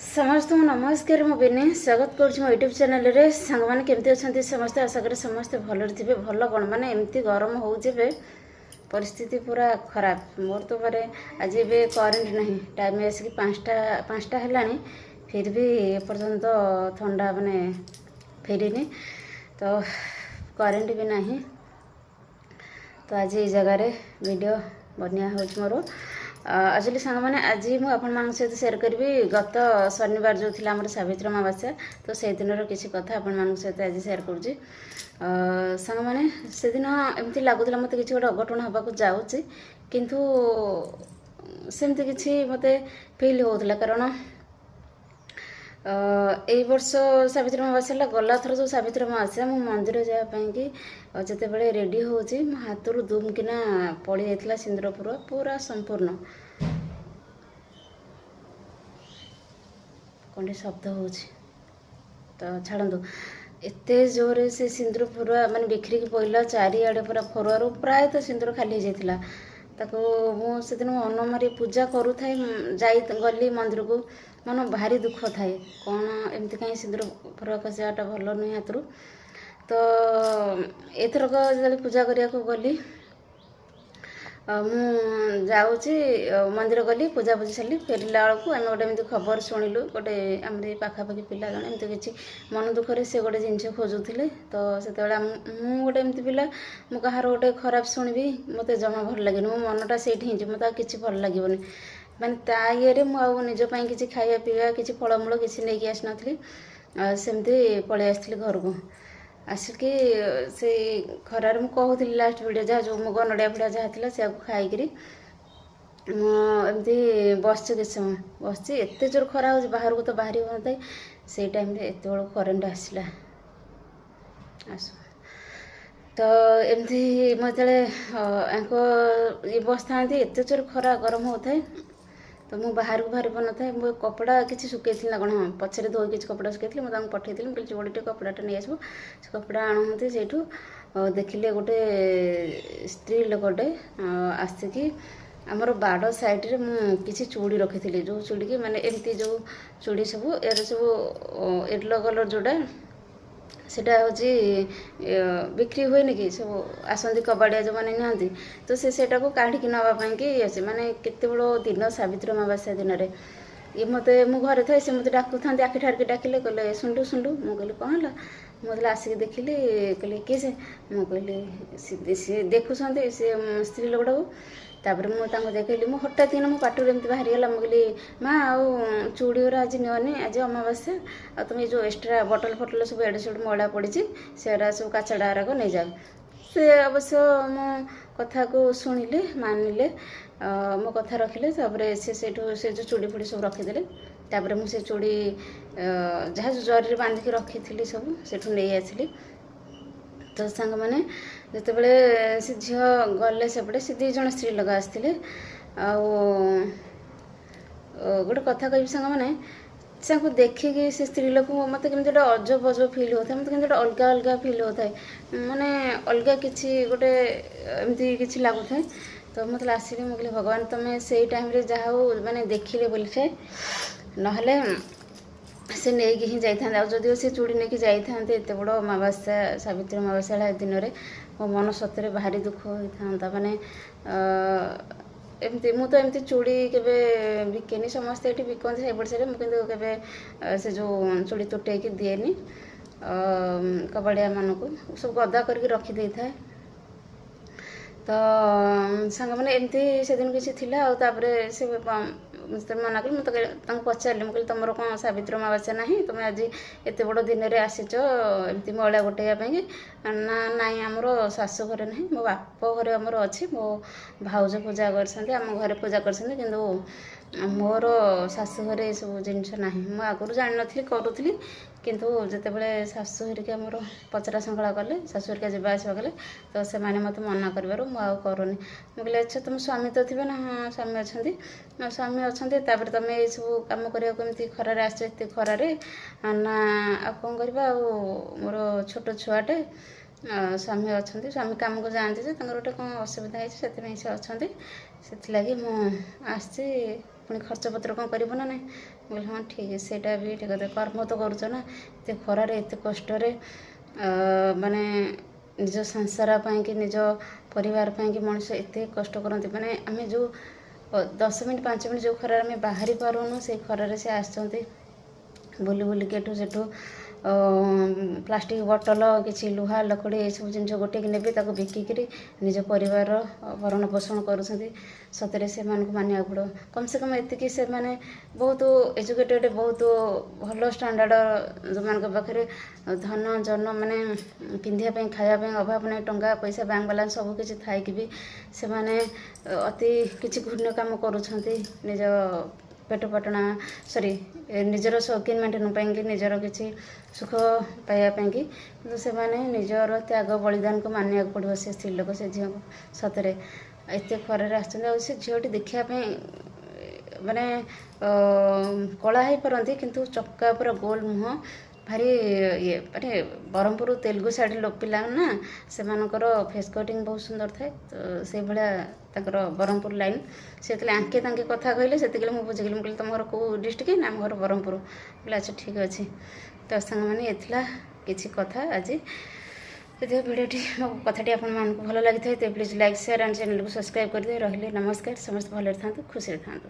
समस्त नमस्कार मु बिनी स्वागत करुँ मो यूट्यूब चैनल रे सांग मैंने केमती अच्छा समस्ते आशा करें समस्ते भल थे भल कौन माने एमती गरम हो परिस्थिति पूरा खराब मोर तो मारे आज ए करेन्ट नहीं टाइम आसिक 5टा है फिर भी एपर्तंत ठंडा माने फेरीनी तो करेन्ट भी नहीं तो आज ये जगार वीडियो बनिया हो मोर एक्चुअली सांग मैंने आज मुझे सहित सेयार करी गत शनिवार जो थी आम सावित्री अमावास्या तो से दिन किसी कथा आपण सहित आज सेयार करुँची सांग मैंने से दिन एमती लगुला मत कि गोटे अघटन हाँक जाऊँगी किंतु सेमती किसी मत फिल होता कारण यही वर्ष सावित्री अमावास्या गला थर जो सावित्री अमावास्या मु मंदिर जावाई जिते बड़े रेडी होची मो हाथ रू दुम किना पड़ी जाता सिंदूर पूरा संपूर्ण कौन शब्द हो तो छाड़ू एते जोरे से सिंदूर पूरा माने बिखरी पड़ला चारिआडे पूरा फरुआरू प्रायतः सिंदूर खाली हो जाता ताको मुझे दिन मन मारी पूजा करूए गली मंदिर को मन भारी दुख थाए कौन एमती कहीं सिंदूर फरुआ खसाटा भल नुहे हाथ तो एथरक जो पूजा करने को गली मु जाऊँगी मंदिर गली पूजा पूजी सारी फेरला बेलू आम गोटे एमती खबर शुणिलु गोटे आम पाखापाखि पिला जन एमती किसी मन दुखरे से गोटे जिनस खोजुले तो से मु गोटे एमती पिला मु कहार गोटे खराब शुणी मत जमा भल लगे मो मनटा से मत कि भल लगे माने ता ये मुझे किसी खाया पीवा किसी फलमूल किसी नहीं आसनी सेमती पलि आसती घर को आसिकी से खरार मु कहूली लास्ट वीडियो जहाँ जो मुग नड़िया फिड़ा जहाँ थी से खाई एमती बस किसी समय बस एत जोर खरा हो बाहर को तो बाहरी होता से टाइम एत बड़ करेन्ट आसला आस तो एमती मुझे ये बस था एत जोर खरा गरम होता है तो मुझे बाहर को बाहर पान था मो कपड़ा किसी सुखे ना कौन हाँ पचर धोई किसी कपड़ा सुखे मुझे पठेली मुझे जोड़े कपड़ाटा नहीं आसो से कपड़ा आणुते से देखिले गोटे स्त्री लोकटे आसिकी आमर बाड़ साइड्रे मुझे चूड़ी रखी थी जो चूड़ी की माने एमती जो चूड़ी सब यार सब येलो कलर जोड़ा सेटा हूँ बिक्री हुए कि सब आसती कबाड़िया जो मैंने निहंती तो सेटा को काढ़ी नापी कि आसे माने केते बड़ दिन सावित्री अमावास्या दिन में ये मत मु घरे थाए से मत डाकू था आखि ठारिक डाकिले कहले शुंडू शुंडू मु कहली कौन है मुझे आसिक देखिली कहले किए से मु कहली सी देखुं सी स्त्री लोकटा को तापर मुझे देखली मु हठात कि मो पाटू एमती बाहरी गला मुझे माँ आउ चूड़ी गुरा आज निअनी आज अमावास्या आ तुम जो एक्सट्रा बटल फटल सब एडे सेडे मैला पड़ी से सब काचड़ा गुराक नहीं जाओ से अवश्य मो कथा को शुणिले मानिले मो कथा रखिले तापर से जो चूड़ी फुड़ी सब रखीदे तापर मुझे चूड़ी जहाँ जरी बांधिकी रखी थी सब से नहीं आसली तो सांग मैंने जिते बड़े से झी गले सेपटे से दी जन स्त्री लोक आसते गोटे कथा कह सांग मैंने देखिकी से स्त्री लोक मत कमी गोटे अजब अजब फिल होता है मत कमी अलग अलग फिल होता है माने अलग किसी गोटे एमती किसी लगुए तो मतलब आसिक मुझे भगवान तुम्हें से टाइम जहाँ हो मैंने देखिले बोली नहले से नहीं ही जाता जदिव से चूड़ी नहीं जाते एत बड़ अमावास्या सावित्री अमावास्या दिन में मो मन सतरे भारी दुख होता माने एमती मु तो एमती चूड़ी केबे बिकेनी समस्ते ये बिकती से पड़े मुझे से जो चूड़ी तुटेक दिएनी कबाड़िया मान को सब गदा करके रखी था तो सांग मैंने एमती से दिन किसी थिला से मना कली मुझे पचारे मुझे तुम कौन सावित्री अमावास्या ना तुम आज एत बड़ दिन में आसीच एमती मैला गोटेवाई ना नाई आमर शाशु घरे ना मो बाप घरे आमर अच्छी मो भाउज पूजा कर आम घरे पूजा कर मोर शाशु घरे सब जिनस ना मुझे आगुरी जान नी करूली किंतु जितेबाला शाशु हरिका मोर पचरा संकला कले शाशु हरिका जावासवा कले तो से मत मना करूनी मुझे अच्छा तुम स्वामी तो थे ना हाँ स्वामी अच्छा स्वामी अच्छा तापर तुम ये सब कम करते खरार आस खरार ना आ कौन करवा मोर छोट छुआटे स्वामी अच्छा स्वामी काम को जाते गोटे कौन असुविधा है से अच्छा से लगी मुझे ପୁଣି ଖର୍ଚ୍ଚ ପତ୍ର କ'ଣ କରିବ ନା ନାହିଁ। ମୁଁ କହିଲି ହଁ ଠିକ୍ ସେଇଟା ବି ଠିକ୍ କଥା, କର୍ମ ତ କରୁଛ ନା, ଏତେ ଖରାରେ ଏତେ କଷ୍ଟରେ ମାନେ ନିଜ ସଂସାର ପାଇଁକି ନିଜ ପରିବାର ପାଇଁକି ମଣିଷ ଏତେ କଷ୍ଟ କରନ୍ତି। ମାନେ ଆମେ ଯେଉଁ 10 ମିନିଟ୍ 5 ମିନିଟ୍ ଯେଉଁ ଖରାରେ ଆମେ ବାହାରି ପାରୁନୁ, ସେଇ ଖରାରେ ସେ ଆସିଛନ୍ତି ବୁଲି ବୁଲିକି ଏଠୁ ସେଠୁ ପ୍ଲାଷ୍ଟିକ୍ ବୋତଲ କିଛି ଲୁହା ଲକଡ଼ି ଏସବୁ ଜିନିଷ ଗୋଟେଇକି ନେବେ, ତାକୁ ବିକିକିରି ନିଜ ପରିବାରର ଭରଣ ପୋଷଣ କରୁଛନ୍ତି। ସତରେ ସେମାନଙ୍କୁ ମାନିବାକୁ ପଡ଼ିବ। କମ୍ ସେ କମ୍ ଏତିକି ସେମାନେ ବହୁତ ଏଜୁକେଟେଡ଼, ବହୁତ ଭଲ ଷ୍ଟାଣ୍ଡାର୍ଡ଼, ଯେଉଁମାନଙ୍କ ପାଖରେ ଧନ ଜନ ମାନେ ପିନ୍ଧିବା ପାଇଁ ଖାଇବା ପାଇଁ ଅଭାବ ନାହିଁ, ଟଙ୍କା ପଇସା ବ୍ୟାଙ୍କ ବାଲାନ୍ସ ସବୁ କିଛି ଥାଇକି ବି ସେମାନେ ଅତି କିଛି ଘୃଣ୍ୟ କାମ କରୁଛନ୍ତି ନିଜ ପେଟ ପାଟଣା ନିଜର ସୌକିନ ମେଣ୍ଟେନ ପାଇଁକି, ନିଜର କିଛି ସୁଖ ପାଇବା ପାଇଁକି। କିନ୍ତୁ ସେମାନେ ନିଜର ତ୍ୟାଗ ବଳିଦାନକୁ ମାନିବାକୁ ପଡ଼ିବ ସେ ସ୍ତ୍ରୀ ଲୋକ, ସେ ଝିଅକୁ। ସତରେ ଏତେ ଖରାରେ ଆସିଛନ୍ତି। ଆଉ ସେ ଝିଅଟି ଦେଖିବା ପାଇଁ ମାନେ କଳା ହେଇପାରନ୍ତି, କିନ୍ତୁ ଚକା ପୁରା ଗୋଲ ମୁହଁ, ଭାରି ଇଏ ମାନେ ବ୍ରହ୍ମପୁର ତେଲୁଗୁ ସାଇଡ଼୍ ପିଲା ନା, ସେମାନଙ୍କର ଫେସ୍ କଟିଂ ବହୁତ ସୁନ୍ଦର ଥାଏ। ତ ସେଇଭଳିଆ ତାଙ୍କର ବ୍ରହ୍ମପୁର ଲାଇନ୍। ସେ ଯେତେବେଳେ ଆଙ୍କେ ତାଙ୍କେ କଥା କହିଲେ ସେତିକିବେଳେ ମୁଁ ବୁଝିଗଲି। ମୁଁ କହିଲି ତମ ଘର କେଉଁ ଡିଷ୍ଟ୍ରିକ୍ଟ? ନା ଆମ ଘର ବ୍ରହ୍ମପୁର। କହିଲେ ଆଚ୍ଛା ଠିକ୍ ଅଛି। ତ ସାଙ୍ଗମାନେ ଏଥିଲା କିଛି କଥା ଆଜି। ଯଦି ଭିଡ଼ିଓଟି ମୋ କଥାଟି ଆପଣମାନଙ୍କୁ ଭଲ ଲାଗିଥାଏ ତେବେ ପ୍ଲିଜ୍ ଲାଇକ୍ ସେୟାର ଆଣ୍ଡ ଚ୍ୟାନେଲକୁ ସବସ୍କ୍ରାଇବ୍ କରିଦେବେ। ରହିଲେ ନମସ୍କାର। ସମସ୍ତେ ଭଲରେ ଥାଆନ୍ତୁ, ଖୁସିରେ ଥାଆନ୍ତୁ।